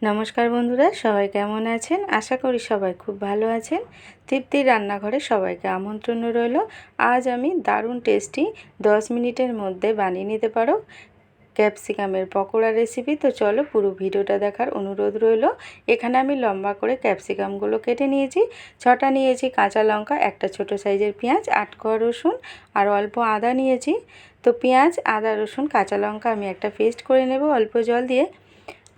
নমস্কার বন্ধুরা, সবাই কেমন আছেন? আশা করি সবাই খুব ভালো আছেন। তৃপ্তির রান্নাঘরে সবাইকে আমন্ত্রণ রইল। আজ আমি দারুণ টেস্টি 10 মিনিটের মধ্যে বানিয়ে নিতে পারো ক্যাপসিকামের পকোড়া রেসিপি। তো চলো পুরো ভিডিওটা দেখার অনুরোধ রইল। এখানে আমি লম্বা করে ক্যাপসিকামগুলো কেটে নিয়েছি। 6টা নিয়েছি কাঁচা লঙ্কা, একটা ছোট সাইজের পেঁয়াজ, 8 কোয়া রসুন আর অল্প আদা নিয়েছি। তো পেঁয়াজ, আদা, রসুন, কাঁচা লঙ্কা আমি একটা পেস্ট করে নেব অল্প জল দিয়ে।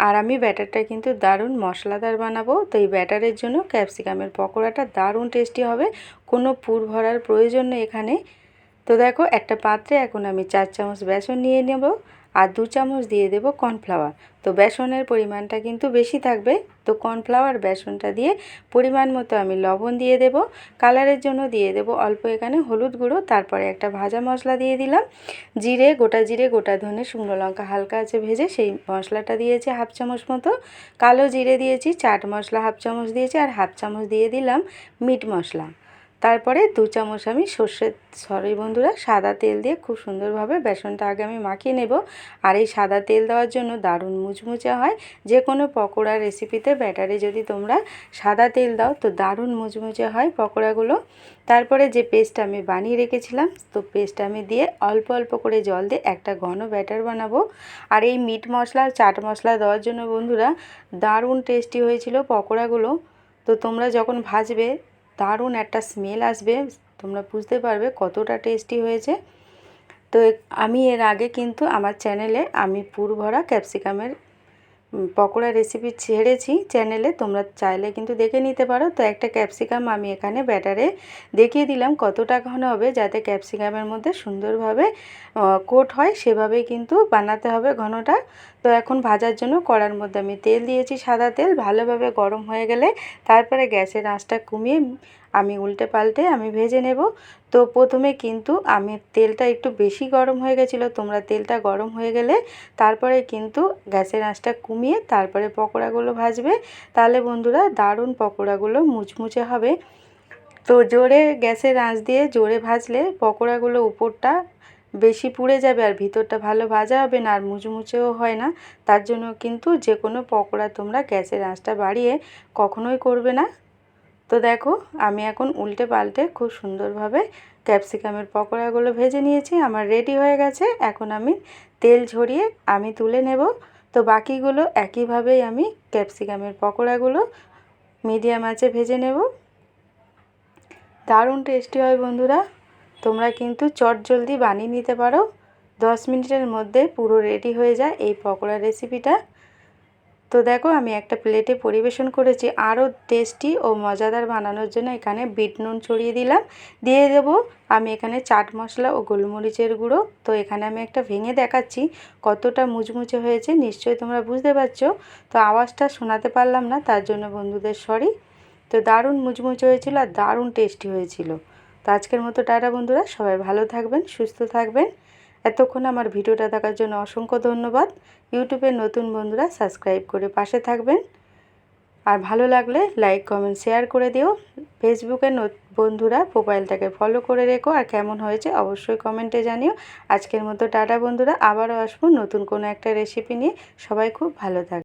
আর আমি ব্যাটারটা কিন্তু দারুণ মশলাদার বানাবো। তো এই ব্যাটারের জন্য ক্যাপসিকামের পকোড়াটা দারুণ টেস্টি হবে, কোনো পুর ভরার প্রয়োজন নেই এখানে। তো দেখো, একটা পাত্রে এখন আমি 4 চামচ বেসন নিয়ে নেব আর 2 চামচ দিয়ে দেব কর্নফ্লাওয়ার। তো বেসনের পরিমাণটা কিন্তু বেশি থাকবে। তো কর্নফ্লাওয়ার বেসনটা দিয়ে পরিমাণ মতো আমি লবণ দিয়ে দেব, কালারের জন্য দিয়ে দেব অল্প এখানে হলুদ গুঁড়ো। তারপরে একটা ভাজা মশলা দিয়ে দিলাম, জিরে, গোটা ধনে, শুকনো লঙ্কা হালকা আছে ভেজে সেই মশলাটা দিয়েছি হাফ চামচ মতো, কালো জিরে দিয়েছি, চাট মশলা হাফ চামচ দিয়েছি আর হাফ চামচ দিয়ে দিলাম মিট মশলা। তারপরে 2 চামচ আমি সাদা তেল দিয়ে খুব সুন্দরভাবে বেসনটা আগে আমি মাখিয়ে নেব। আর এই সাদা তেল দেওয়ার জন্য দারুণ মুচমুচে হয়। যে কোনো পকোড়া রেসিপিতে ব্যাটারে যদি তোমরা সাদা তেল দাও তো দারুণ মুচমুচে হয় পকোড়াগুলো। তারপরে যে পেস্টটা আমি বানিয়ে রেখেছিলাম, তো পেস্টটা আমি দিয়ে অল্প অল্প করে জল দিয়ে একটা ঘন ব্যাটার বানাবো। আর এই মিট মশলা আর চাট মশলা দেওয়ার জন্য বন্ধুরা দারুণ টেস্টি হয়েছিল পকোড়াগুলো। তো তোমরা যখন ভাজবে দারুণ একটা স্মেল আসবে, তোমরা বুঝতে পারবে কতটা টেস্টি হয়েছে। তো আমি এর আগে কিন্তু আমার চ্যানেলে আমি পুর ভরা ক্যাপসিকামের পকোড়া রেসিপি ছেড়েছি চ্যানেলে, তোমরা চাইলে কিন্তু দেখে নিতে পারো। তো একটা ক্যাপসিকাম আমি এখানে ব্যাটারে দেখিয়ে দিলাম কতটা ঘন হবে, যাতে ক্যাপসিকামের মধ্যে সুন্দরভাবে কোট হয়, সেভাবেই কিন্তু বানাতে হবে ঘনটা। তো এখন ভাজার জন্য কড়ার মধ্যে আমি তেল দিয়েছি, সাদা তেল। ভালোভাবে গরম হয়ে গেলে তারপরে গ্যাসের আঁচটা কমিয়ে আমি উল্টে পাল্টে আমি ভেজে নেব। তো প্রথমে কিন্তু আমি তেলটা একটু বেশি গরম হয়ে গেছিলো, তোমরা তেলটা গরম হয়ে গেলে তারপরে কিন্তু গ্যাসের আঁচটা কমিয়ে তারপরে পকোড়াগুলো ভাজবে। তাহলে বন্ধুরা দারুণ পকোড়াগুলো মুচমুচে হবে। তো জোরে গ্যাসের আঁচ দিয়ে জোরে ভাজলে পকোড়াগুলো উপরটা বেশি পুড়ে যাবে আর ভিতরটা ভালো ভাজা হবে না আর মুচমুচেও হয় না। তার জন্য কিন্তু যে কোনো পকোড়া তোমরা গ্যাসের আঁচটা বাড়িয়ে কখনোই করবে না। তো দেখো, আমি এখন উল্টে পাল্টে খুব সুন্দরভাবে ক্যাপসিকামের পকোড়াগুলো ভেজে নিয়েছি, আমার রেডি হয়ে গেছে। এখন আমি তেল ঝরিয়ে আমি তুলে নেব। তো বাকিগুলো একইভাবেই আমি ক্যাপসিকামের পকোড়াগুলো মিডিয়াম আঁচে ভেজে নেব। দারুণ টেস্টি হয় বন্ধুরা, তোমরা কিন্তু চটজলদি বানিয়ে নিতে পারো। 10 মিনিটের মধ্যে পুরো রেডি হয়ে যায় এই পকোড়া রেসিপিটা। তো দেখো, আমি একটা প্লেটে পরিবেশন করেছি। আরও টেস্টি ও মজাদার বানানোর জন্য এখানে বিট নুন ছড়িয়ে দিলাম, দিয়ে দেব আমি এখানে চাট মশলা ও গোলমরিচের গুঁড়ো। তো এখানে আমি একটা ভেঙে দেখাচ্ছি কতটা মুচমুচে হয়েছে, নিশ্চয়ই তোমরা বুঝতে পারছো। তো আওয়াজটা শোনাতে পারলাম না, তার জন্য বন্ধুদের সরি। তো দারুণ মুচমুচে হয়েছিল আর দারুণ টেস্টি হয়েছিল। তো আজকের মতো টাটা বন্ধুরা, সবাই ভালো থাকবেন, সুস্থ থাকবেন। এতক্ষণ আমার ভিডিওটা দেখার জন্য অসংখ্য ধন্যবাদ। ইউটিউবের নতুন বন্ধুরা সাবস্ক্রাইব করে পাশে থাকবেন, আর ভালো লাগলে লাইক কমেন্ট শেয়ার করে দিও। ফেসবুকের বন্ধুরা প্রোফাইলটাকে ফলো করে রেখো, আর কেমন হয়েছে অবশ্যই কমেন্টে জানিও। আজকের মতো টাটা বন্ধুরা, আবারও আসবো নতুন কোনো একটা রেসিপি নিয়ে। সবাই খুব ভালো থাকবে।